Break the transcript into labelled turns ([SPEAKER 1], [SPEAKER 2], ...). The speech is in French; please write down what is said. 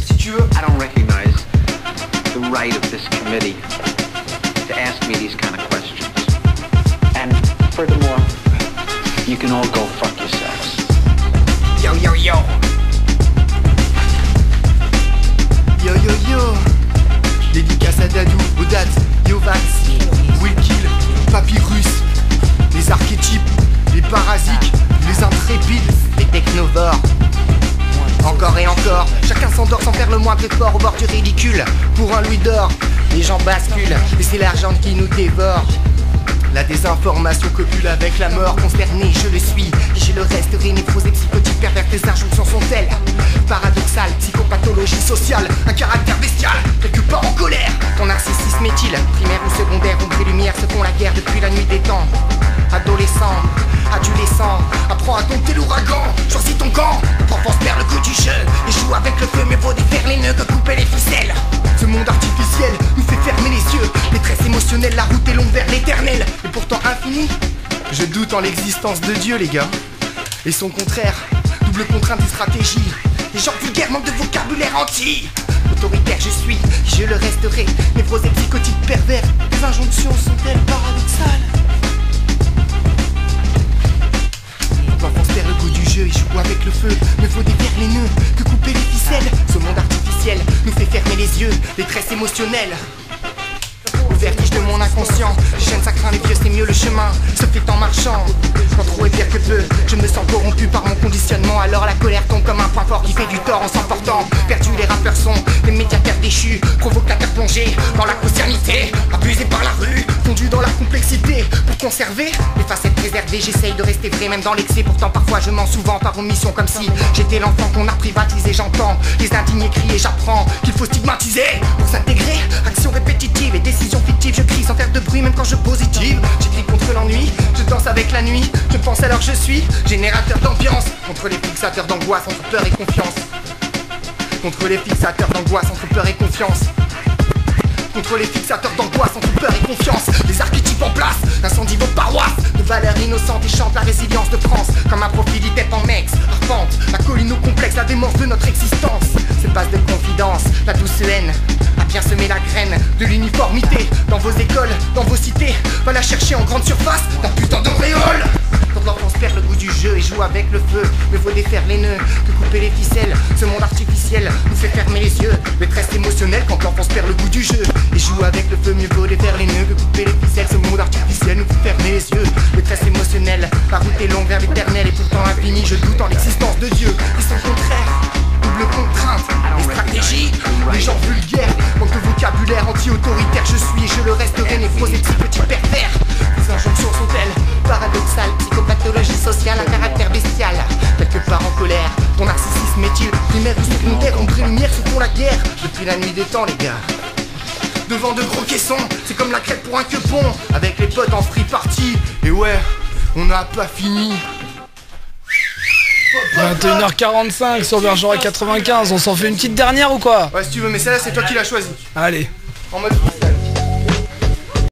[SPEAKER 1] Si tu veux, I don't recognize the right of this committee to ask me these kind of questions. And furthermore, you can all go fuck yourselves.
[SPEAKER 2] Yo yo yo. Yo yo yo. Dédicace à Dadou, Odat, Yovax, Willkill, Papyrus, les archétypes, les parasites, les intrépides, les technovores. Encore et encore, chacun s'endort sans faire le moindre effort au bord du ridicule. Pour un louis d'or, les gens basculent et c'est l'argent qui nous dévore. La désinformation copule avec la mort, consterné, je le suis, et je le resterai. Névrosé, psychotique, pervers, tes injonctions sont-elles paradoxales, psychopathologie sociale, un caractère bestial, quelque part en colère. Ton narcissisme est-il primaire ou secondaire? Ombre et lumière se font la guerre depuis la nuit des temps. Adolescent, adolescent, apprends à dompter l'ouragan. Choisis ton camp, notre enfance perd le goût du jeu et joue avec le feu, mais vaut défaire les nœuds que couper les ficelles. Ce monde artificiel nous fait fermer les yeux. Détresse émotionnelle, la route est longue vers l'éternel et pourtant infini. Je doute en l'existence de Dieu, les gars. Et son contraire, double contrainte et stratégie. Les gens vulgaires manquent de vocabulaire anti. Autoritaire je suis, je le resterai. Névrosé, psychotique, pervers. Les injonctions sont-elles paradoxales? L'enfance perd le goût du jeu et joue avec le feu. Ne faut défaire les nœuds que couper les ficelles. Ce monde artificiel nous fait fermer les yeux. Détresse émotionnelle. Au vertige de mon inconscient, les chaînes ça craint les vieux, c'est mieux le chemin se fait en marchant. Quand trop est pire que peu, je me sens corrompu par mon conditionnement. Alors la colère tombe comme un point fort qui fait du tort en s'emportant. Perdu, les rappeurs sont des médiateurs déchus, provocateurs plongés dans la christianité, abusés par la rue, fondus dans la complexité. Pour conserver les facettes préservées, j'essaye de rester vrai même dans l'excès. Pourtant parfois je mens souvent par omission, comme si j'étais l'enfant qu'on a privatisé. J'entends les indignés crier, j'apprends qu'il faut stigmatiser pour s'intégrer. Action répétitive et décision fictive, je crie sans faire de bruit même quand je positive. J'écris contre l'ennui, je danse avec la nuit. Je pense alors je suis générateur d'ambiance. Contre les fixateurs d'angoisse entre peur et confiance. Contre les fixateurs d'angoisse entre peur et confiance. Contre les fixateurs d'angoisse entre peur et confiance. Les archétypes en place, incendie vos paroisses. De valeurs innocentes et chantent la résilience de France. Comme un profil tête en ex, arpente la colline au complexe, la démence de notre existence. Ces bases de confidence, la douce haine a bien semé la graine de l'uniformité. Dans vos écoles, dans vos cités, va la chercher en grande surface, d'un putain d'auréole. Quand l'enfance perd le goût du jeu et joue avec le feu, mieux vaut défaire les nœuds que couper les ficelles. Ce monde artificiel nous fait fermer les yeux. Détresse émotionnelle quand l'enfance perd le goût du jeu et joue avec le feu, mieux vaut défaire les nœuds que couper les ficelles. Ce monde artificiel nous fait fermer les yeux. Détresse émotionnelle, la route est longue vers l'éternel et pourtant infinie. Je doute en l'existence de Dieu et son contraire. Double contrainte, les stratégies, les gens vulgaires, manque de vocabulaire anti-autoritaire. Je suis et je le resterai, névrosé, petit pervers. Les injonctions sont-elles paradoxales, psychopathologie sociale, un caractère bestial, quelque part en colère. Ton narcissisme est-il primaire ou secondaire? Ombre et lumière se font la guerre depuis la nuit des temps, les gars. Devant de gros caissons, c'est comme la crêpe pour un quepon. Avec les potes en free party, et ouais, on n'a pas fini.
[SPEAKER 3] 21h45 sur Bergerac 95, on s'en fait une petite dernière ou quoi?
[SPEAKER 2] Ouais, si tu veux, mais celle-là c'est toi qui l'as choisie.
[SPEAKER 3] Allez.
[SPEAKER 2] En mode